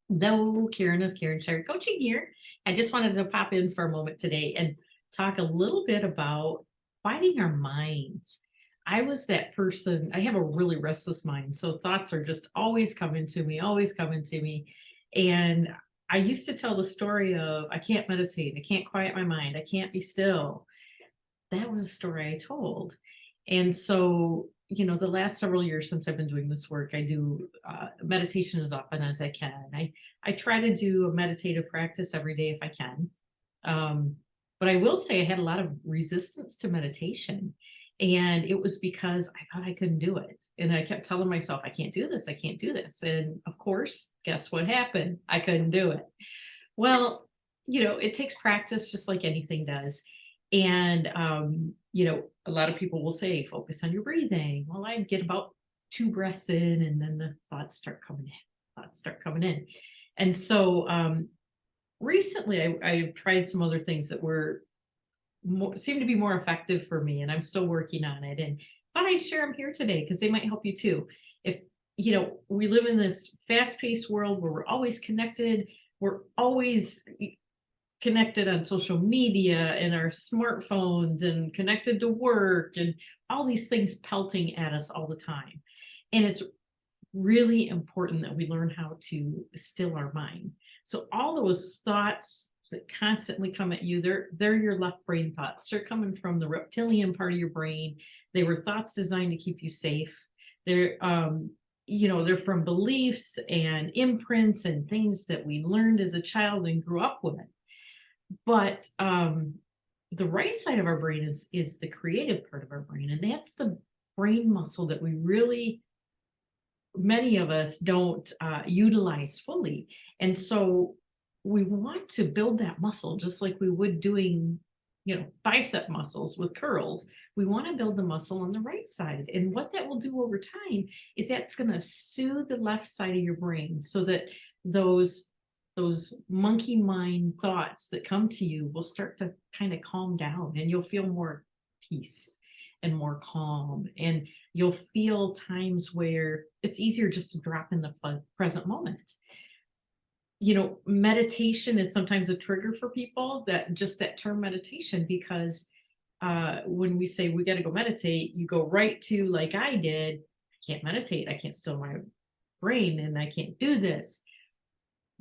Though Karen of Karen Shire Coaching here, I just wanted to pop in for a moment today and talk a little bit about quieting our minds. I was that person, I have a really restless mind. So thoughts are just always coming to me, always coming to me. And I used to tell the story of I can't meditate, I can't quiet my mind, I can't be still. That was a story I told. And so, the last several years since I've been doing this work, I do meditation as often as I can. I try to do a meditative practice every day if I can. Um, but I will say I had a lot of resistance to meditation. And it was because I thought I couldn't do it. And I kept telling myself, I can't do this. I can't do this. And of course, guess what happened? I couldn't do it. Well, it takes practice just like anything does. And, a lot of people will say, focus on your breathing. Well, I get about two breaths in and then the thoughts start coming in, thoughts start coming in. And so recently I've tried some other things that were seem to be more effective for me. And I'm still working on it. And thought I'd share them here today because they might help you too. If, we live in this fast paced world where we're always connected, we're always connected on social media and our smartphones and connected to work and all these things pelting at us all the time. And it's really important that we learn how to still our mind. So all those thoughts that constantly come at you, they're your left brain thoughts. They're coming from the reptilian part of your brain. They were thoughts designed to keep you safe. They're from beliefs and imprints and things that we learned as a child and grew up with. But the right side of our brain is the creative part of our brain, and that's the brain muscle that we really, many of us don't utilize fully. And so we want to build that muscle just like we would doing, bicep muscles with curls. We want to build the muscle on the right side. And what that will do over time is that's going to soothe the left side of your brain so that those monkey mind thoughts that come to you will start to kind of calm down, and you'll feel more peace and more calm, and you'll feel times where it's easier just to drop in the present moment. Meditation is sometimes a trigger for people, that term meditation, because when we say we got to go meditate, you go right to, like I did, I can't meditate, I can't still my brain, and I can't do this.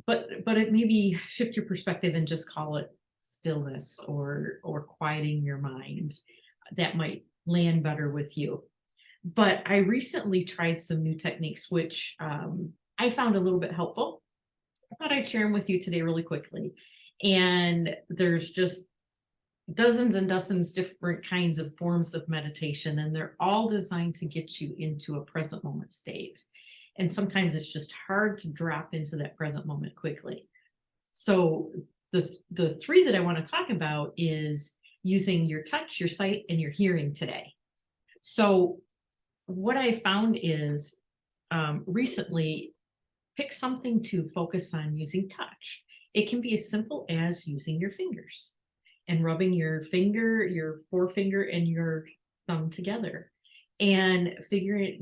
But it maybe shift your perspective and just call it stillness or quieting your mind. That might land better with you. But I recently tried some new techniques, which I found a little bit helpful. I thought I'd share them with you today really quickly. And there's just dozens and dozens different kinds of forms of meditation, and they're all designed to get you into a present moment state. And sometimes it's just hard to drop into that present moment quickly. So the three that I want to talk about is using your touch, your sight, and your hearing today. So what I found is recently, pick something to focus on using touch. It can be as simple as using your fingers and rubbing your forefinger and your thumb together and figuring,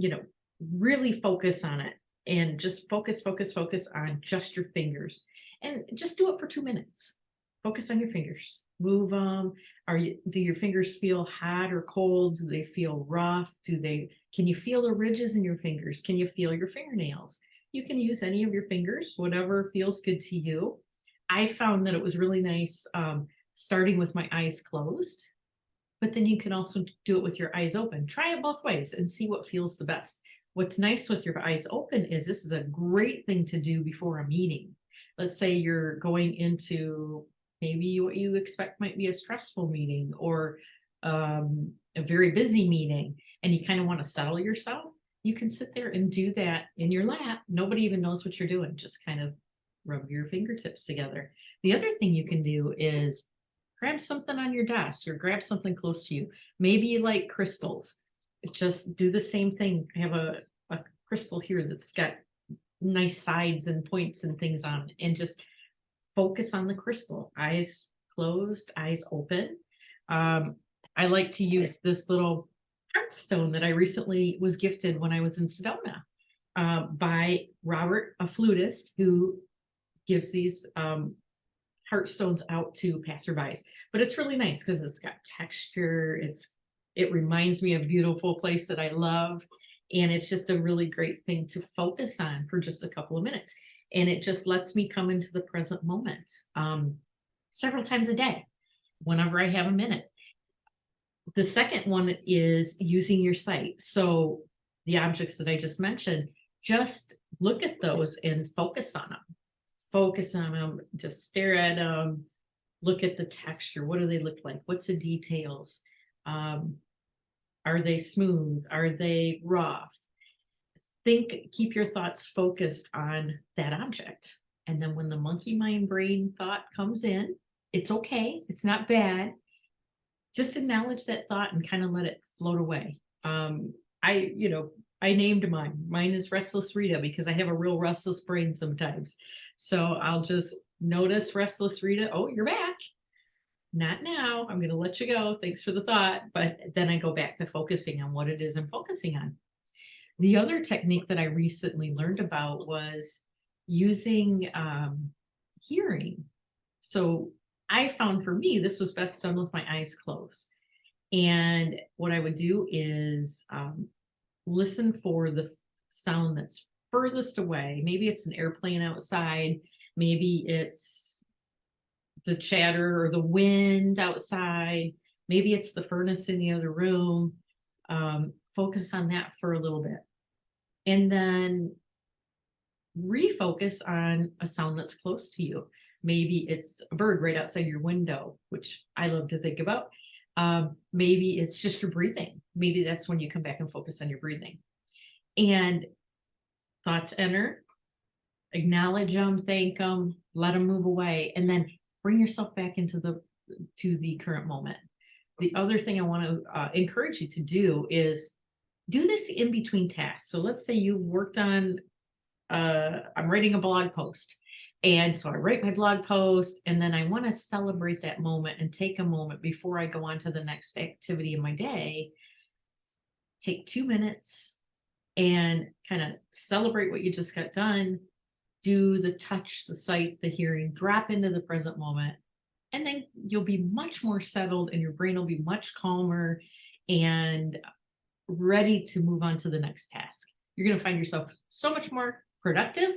really focus on it, and just focus on just your fingers, and just do it for 2 minutes. Focus on your fingers, move them. Do your fingers feel hot or cold? Do they feel rough? Can you feel the ridges in your fingers? Can you feel your fingernails? You can use any of your fingers, whatever feels good to you. I found that it was really nice starting with my eyes closed, but then you can also do it with your eyes open. Try it both ways and see what feels the best. What's nice with your eyes open is this is a great thing to do before a meeting. Let's say you're going into maybe what you expect might be a stressful meeting, or a very busy meeting, and you kind of want to settle yourself. You can sit there and do that in your lap. Nobody even knows what you're doing. Just kind of rub your fingertips together. The other thing you can do is grab something on your desk or grab something close to you. Maybe you like crystals. Just do the same thing. I have a crystal here that's got nice sides and points and things on it, and just focus on the crystal. Eyes closed, eyes open. I like to use this little heartstone that I recently was gifted when I was in Sedona by Robert, a flutist who gives these heartstones out to passerbys. But it's really nice because it's got texture. It reminds me of a beautiful place that I love. And it's just a really great thing to focus on for just a couple of minutes. And it just lets me come into the present moment several times a day, whenever I have a minute. The second one is using your sight. So the objects that I just mentioned, just look at those and focus on them. Focus on them, just stare at them, look at the texture. What do they look like? What's the details? Um, are they smooth? Are they rough? Keep your thoughts focused on that object. And then when the monkey mind brain thought comes in, it's okay. It's not bad. Just acknowledge that thought and kind of let it float away. I named mine. Mine is Restless Rita because I have a real restless brain sometimes. So I'll just notice Restless Rita. Oh, you're back. Not now. I'm going to let you go. Thanks for the thought. But then I go back to focusing on what it is I'm focusing on. The other technique that I recently learned about was using hearing. So I found for me, this was best done with my eyes closed. And what I would do is listen for the sound that's furthest away. Maybe it's an airplane outside. Maybe it's the chatter or the wind outside. Maybe it's the furnace in the other room. Focus on that for a little bit. And then refocus on a sound that's close to you. Maybe it's a bird right outside your window, which I love to think about. Maybe it's just your breathing. Maybe that's when you come back and focus on your breathing. And thoughts enter, acknowledge them, thank them, let them move away, and then bring yourself back into the current moment. The other thing I want to encourage you to do is do this in between tasks. So let's say you worked on, I'm writing a blog post. And so I write my blog post, and then I want to celebrate that moment and take a moment before I go on to the next activity in my day. Take 2 minutes and kind of celebrate what you just got done. Do the touch, the sight, the hearing, drop into the present moment. And then you'll be much more settled and your brain will be much calmer and ready to move on to the next task. You're going to find yourself so much more productive.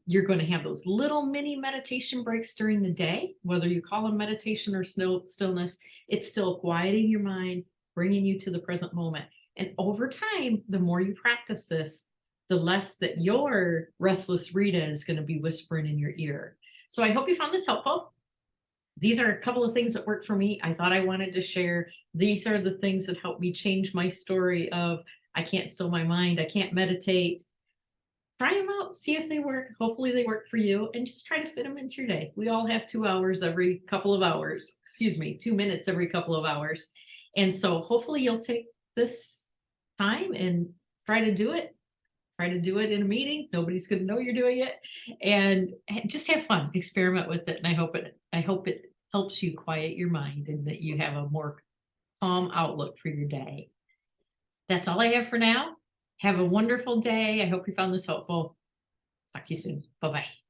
You're going to have those little mini meditation breaks during the day, whether you call them meditation or stillness. It's still quieting your mind, bringing you to the present moment. And over time, the more you practice this, the less that your restless Rita is going to be whispering in your ear. So I hope you found this helpful. These are a couple of things that worked for me. I thought I wanted to share. These are the things that helped me change my story of I can't still my mind. I can't meditate. Try them out, see if they work. Hopefully they work for you, and just try to fit them into your day. We all have 2 hours every couple of hours. 2 minutes every couple of hours. And so hopefully you'll take this time and try to do it. Try to do it in a meeting. Nobody's going to know you're doing it, and just have fun. Experiment with it. And I hope it helps you quiet your mind and that you have a more calm outlook for your day. That's all I have for now. Have a wonderful day. I hope you found this helpful. Talk to you soon. Bye-bye.